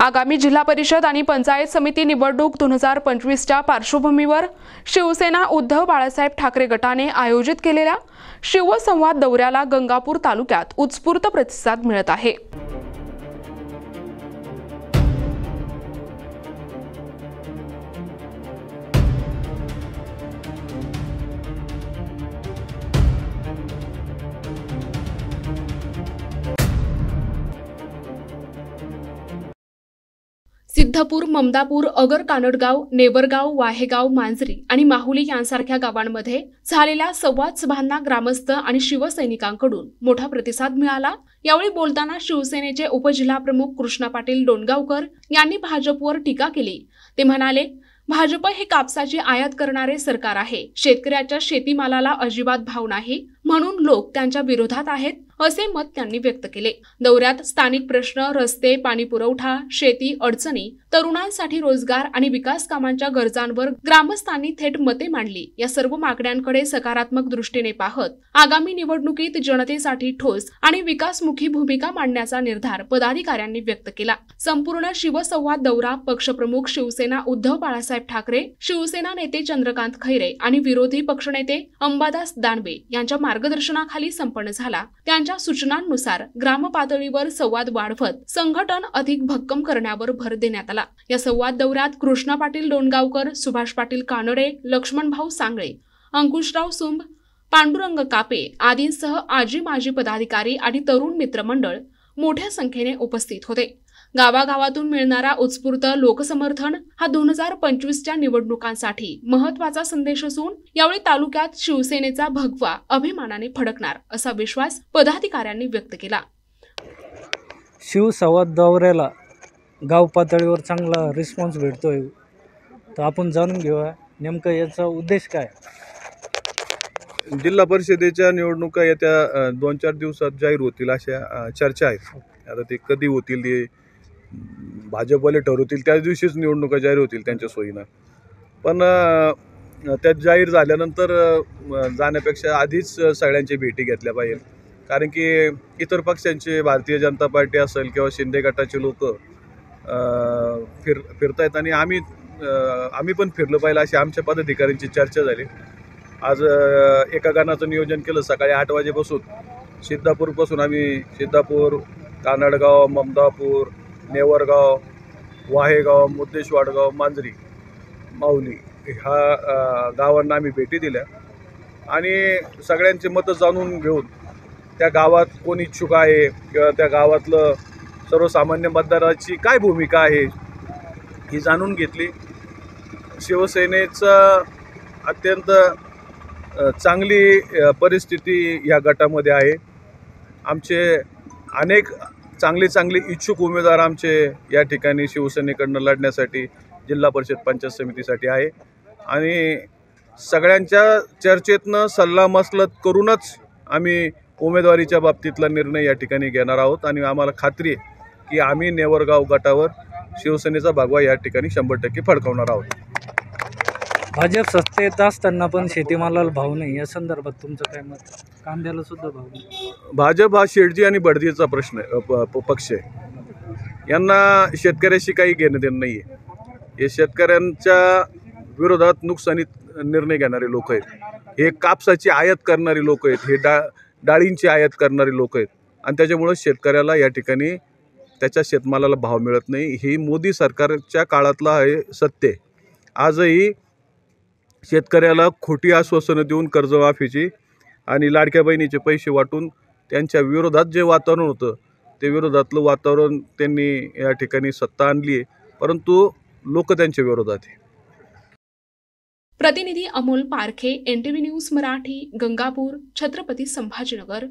आगामी जिल्हा परिषद आणि पंचायत समिती निवडणूक 2025च्या पार्श्वभूमीवर शिवसेना उद्धव बाळासाहेब ठाकरे गटाने आयोजित केलेल्या शिवसंवाद दौऱ्याला गंगापूर तालुक्यात उत्स्फूर्त प्रतिसाद मिळत आहे। सिद्धपूर, ममदापूर, अगर कानडगाव, नेवरगाव, वाहेगाव, मांजरी आणि माहुली यांसारख्या गावांमध्ये झालेल्या संवाद सभांना ग्रामस्थ आणि शिवसैनिकांकडून मोठा प्रतिसाद मिळाला। यावेळी बोलताना शिवसेनेचे उपजिल्हाप्रमुख कृष्णा पाटील डोणगावकर यांनी भाजपवर टीका केली। ते म्हणाले, भाजप हे कापसाची आयात करणारे सरकार आहे। शेतकऱ्याच्या शेतीमालाला अजिबात भाव नाही, म्हणून लोक त्यांच्या विरोधात आहेत, असे मत त्यांनी व्यक्त केले। दौऱ्यात स्थानिक प्रश्न, रस्ते, पाणी पुरवठा, शेती अडचणी, तरुणांसाठी रोजगार आणि विकास कामांच्या गरजांवर ग्रामस्थांनी थेट मते मांडली। या सर्व मागण्यांकडे सकारात्मक दृष्टीने पाहत आगामी निवडणुकीत जनतेसाठी ठोस आणि विकासमुखी भूमिका मांडण्याचा निर्धार पदाधिकाऱ्यांनी व्यक्त केला। संपूर्ण शिवसंवाद दौरा पक्षप्रमुख शिवसेना उद्धव बाळासाहेब ठाकरे, शिवसेना नेते चंद्रकांत खैरे आणि विरोधी पक्षनेते अंबादास दानवे यांच्या मार्गदर्शनाखाली संपन्न झाला। त्यांच्या सूचनांनुसार ग्राम पातळीवर संवाद वाढवत संघटन अधिक भक्कम करण्यावर भर देण्यात आला। या संवाद दौऱ्यात कृष्णा पाटील डोणगावकर, सुभाष पाटील कानडे, लक्ष्मणभाऊ सांगळे, अंकुशराव सुंब, पांडुरंग कापे आदींसह आजी माजी पदाधिकारी आणि तरुण मित्रमंडळ मोठ्या संख्येने उपस्थित होते। गावागावातून मिळणारा उत्स्फूर्त लोकसमर्थन हा 2025च्या निवडणुकांसाठी महत्त्वाचा संदेश असून यावेळी तालुक्यात शिवसेनेचा भगवा अभिमानाने फडकणार असा विश्वास पदाधिकाऱ्यांनी व्यक्त केला। शिवसंवाद दौऱ्याला गाव पातळीवर चांगला रिस्पॉन्स भेटतोय, तर आपण जाणून घेऊया नेमकं याचा उद्देश काय। जिल्हा परिषदेच्या निवडणुका येत्या 2-4 दिवसात जाहीर होतील अशा चर्चा आहेत। आता ते कधी होतील ते भाजपवाले ठरवतील, त्याच दिवशीच निवडणुका जाहीर होतील त्यांच्या सोयीनं। पण त्यात जाहीर झाल्यानंतर जाण्यापेक्षा आधीच सगळ्यांची भेटी घेतल्या पाहिजे, कारण की इतर पक्षांचे भारतीय जनता पार्टी असेल किंवा शिंदे गटाचे लोक फिरतायत आणि आम्ही पण फिरलं पाहिजे अशी आमच्या पदाधिकाऱ्यांची चर्चा झाली। आज एका गाण्याचं नियोजन केलं। सकाळी 8 वाजेपासून सिद्धापूरपासून आम्ही सिद्धापूर, कानडगाव, ममदापूर, नेवरगाव, वाहेगाव, मुद्देशवाडगाव, मांजरी, माहुली ह्या गावांना आम्ही भेटी दिल्या आणि सगळ्यांचे मतं जाणून घेऊन त्या गावात कोण इच्छुक आहे किंवा त्या गावातलं सर्वसामान्य मतदाराची काय भूमिका आहे ही जाणून घेतली। शिवसेनेचं अत्यंत चांगली परिस्थिती या गटामध्ये आहे। आमचे अनेक चांगले इच्छुक उमेदवार आमचे या ठिकाणी शिवसेनेकडनं लढण्यासाठी जिल्हा परिषद पंचायत समितीसाठी आहे आणि सगळ्यांच्या चर्चेतनं सल्लामसलत करूनच आम्ही उमेदवारीच्या बाबतीतला निर्णय या ठिकाणी घेणार आहोत आणि आम्हाला खात्री आहे की आम्ही नेवरगाव गटावर शिवसेनेचा भगवा या ठिकाणी 100% फडकवणार आहोत। भाजप सत्तेत असताना पण शेतीमालाला भाव नाही, या संदर्भात तुमचं काय मत? कांद्याला सुद्धा भाव नाही। भाजप हा शेडजी आणि बडदीचा प्रश्न पक्ष आहे। यांना शेतकऱ्याशी काही घेणं देणं नाही आहे। हे शेतकऱ्यांच्या विरोधात नुकसानीत निर्णय घेणारे लोक आहेत। हे कापसाची आयात करणारी लोक आहेत, हे डाळींची आयात करणारी लोक आहेत आणि त्याच्यामुळं शेतकऱ्याला या ठिकाणी त्याच्या शेतमालाला भाव मिळत नाही। ही मोदी सरकारच्या काळातला हे सत्य आहे। आजही शेतकऱ्याला खोटी आश्वासनं देऊन कर्जमाफीची आणि लाडक्या बहिणीचे पैसे वाटून त्यांच्या विरोधात जे वातावरण होतं ते विरोधातलं वातावरण त्यांनी या ठिकाणी सत्ता आणली आहे, परंतु लोक त्यांच्या विरोधात आहे। प्रतिनिधी अमोल पारखे, NTV न्यूज मराठी, गंगापूर, छत्रपती संभाजीनगर।